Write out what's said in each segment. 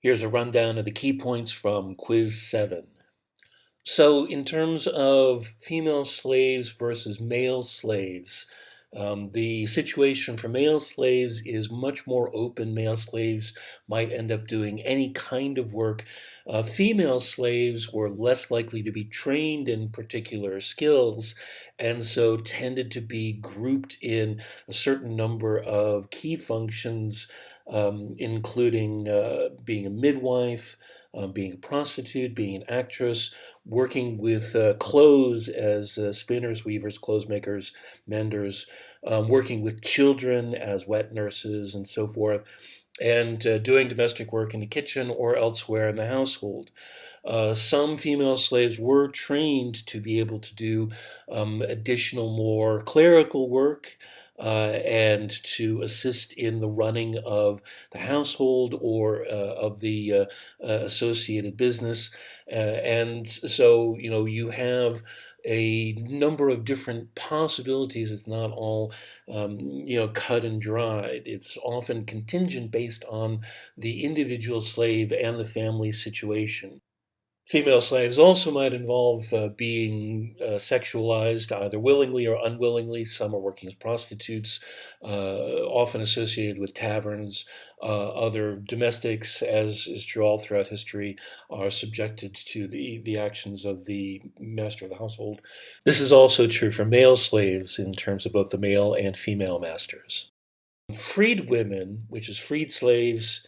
Here's a rundown of the key points from Quiz 7. So, in terms of female slaves versus male slaves, the situation for male slaves is much more open. Male slaves might end up doing any kind of work. Female slaves were less likely to be trained in particular skills, and so tended to be grouped in a certain number of key functions, including being a midwife, being a prostitute, being an actress, working with clothes as spinners, weavers, clothes makers, menders, working with children as wet nurses and so forth, and doing domestic work in the kitchen or elsewhere in the household. Some female slaves were trained to be able to do additional, more clerical work. And to assist in the running of the household or of the associated business. And so, you have a number of different possibilities. It's not all, cut and dried. It's often contingent based on the individual slave and the family situation. Female slaves also might involve being sexualized, either willingly or unwillingly. Some are working as prostitutes, often associated with taverns. Other domestics, as is true all throughout history, are subjected to the actions of the master of the household. This is also true for male slaves in terms of both the male and female masters. Freed women, which is freed slaves,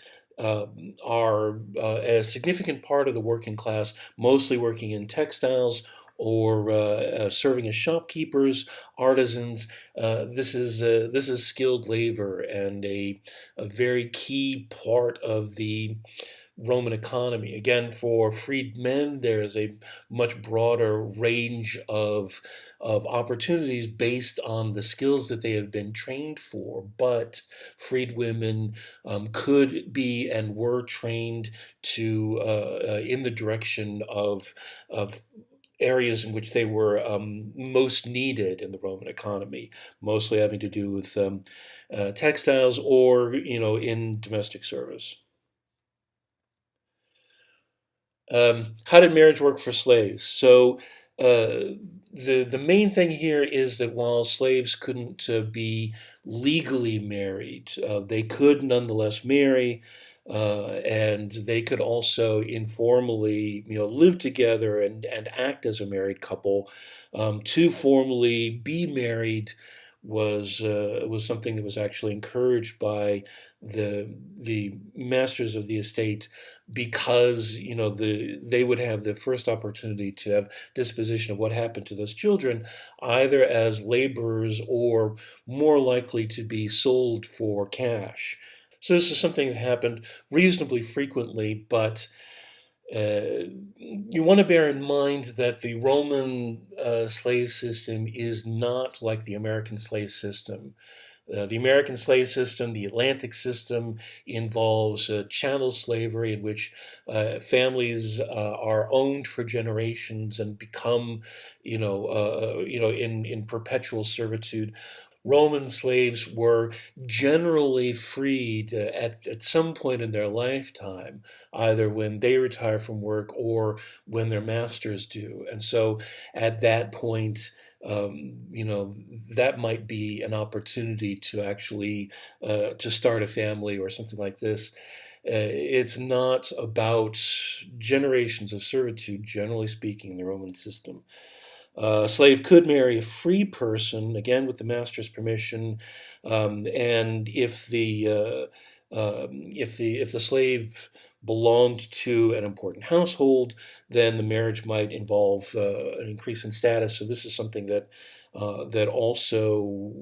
are a significant part of the working class, mostly working in textiles or serving as shopkeepers, artisans. This is skilled labor and a very key part of the Roman economy. Again, for freed men, there is a much broader range of opportunities based on the skills that they have been trained for. But freed women could be and were trained to in the direction of areas in which they were most needed in the Roman economy, mostly having to do with textiles or in domestic service. How did marriage work for slaves? So the main thing here is that while slaves couldn't be legally married, they could nonetheless marry, and they could also informally, live together and act as a married couple. To formally be married was something that was actually encouraged by the masters of the estate, because they would have the first opportunity to have disposition of what happened to those children, either as laborers or more likely to be sold for cash. So this is something that happened reasonably frequently, but you want to bear in mind that the Roman slave system is not like the American slave system. The American slave system, the Atlantic system, involves chattel slavery, in which families are owned for generations and become, in perpetual servitude. Roman slaves were generally freed at some point in their lifetime, either when they retire from work or when their masters do. And so at that point, that might be an opportunity to actually to start a family or something like this. It's not about generations of servitude, generally speaking, in the Roman system. A slave could marry a free person, again with the master's permission, and if the slave belonged to an important household, then the marriage might involve an increase in status. So this is something that also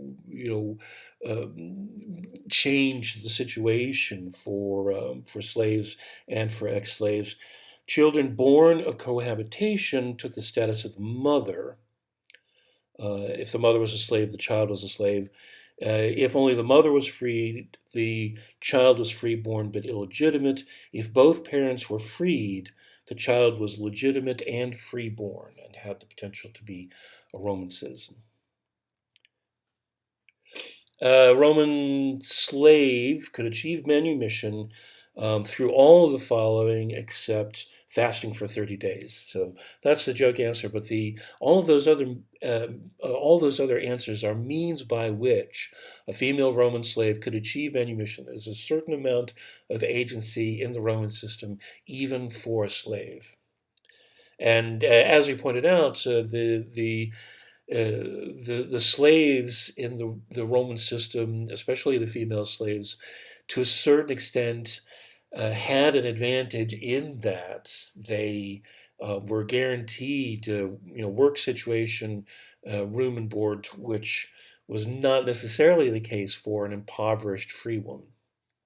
changed the situation for slaves and for ex-slaves. Children born of cohabitation took the status of the mother. If the mother was a slave, the child was a slave. If only the mother was freed, the child was freeborn but illegitimate. If both parents were freed, the child was legitimate and freeborn and had the potential to be a Roman citizen. A Roman slave could achieve manumission through all of the following except fasting for 30 days. So that's the joke answer. But all those other answers are means by which a female Roman slave could achieve manumission. There's a certain amount of agency in the Roman system, even for a slave. And as we pointed out, the slaves in the Roman system, especially the female slaves, to a certain extent, had an advantage in that they were guaranteed work situation, room and board, which was not necessarily the case for an impoverished free woman.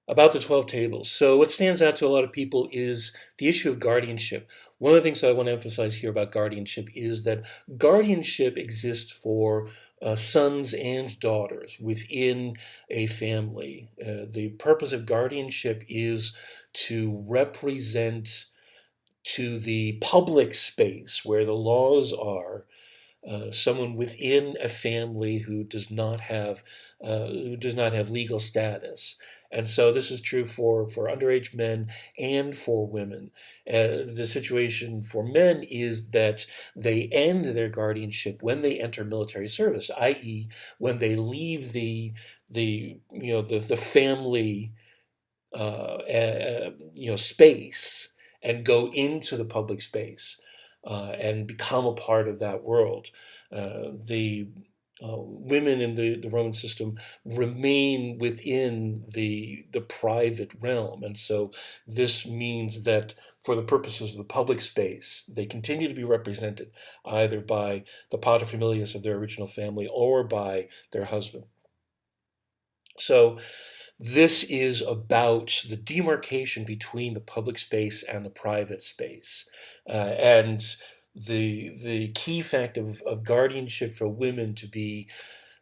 About the 12 tables. So, what stands out to a lot of people is the issue of guardianship. One of the things I want to emphasize here about guardianship is that guardianship exists for sons and daughters within a family. The purpose of guardianship is to represent to the public space where the laws are someone within a family who does not have legal status. And so this is true for underage men and for women. The situation for men is that they end their guardianship when they enter military service, i.e., when they leave the family space and go into the public space and become a part of that world. The women in the Roman system remain within the private realm, and so this means that for the purposes of the public space, they continue to be represented either by the paterfamilias of their original family or by their husband. So this is about the demarcation between the public space and the private space. And the key fact of guardianship for women to be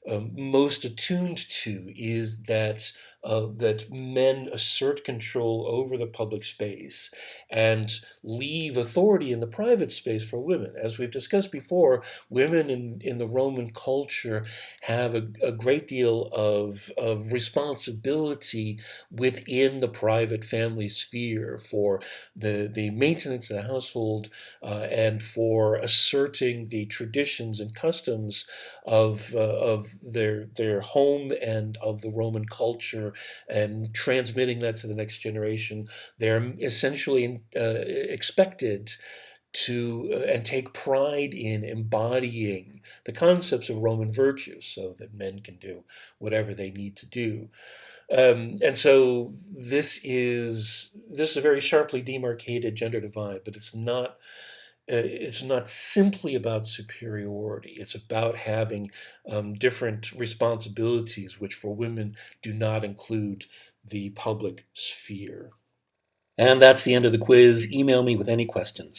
most attuned to is that men assert control over the public space and leave authority in the private space for women. As we've discussed before, women in the Roman culture have a great deal of responsibility within the private family sphere for the maintenance of the household and for asserting the traditions and customs of their home and of the Roman culture and transmitting that to the next generation. They're essentially expected to and take pride in embodying the concepts of Roman virtues so that men can do whatever they need to do. And so this is a very sharply demarcated gender divide, but it's not simply about superiority. It's about having different responsibilities, which for women do not include the public sphere. And that's the end of the quiz. Email me with any questions.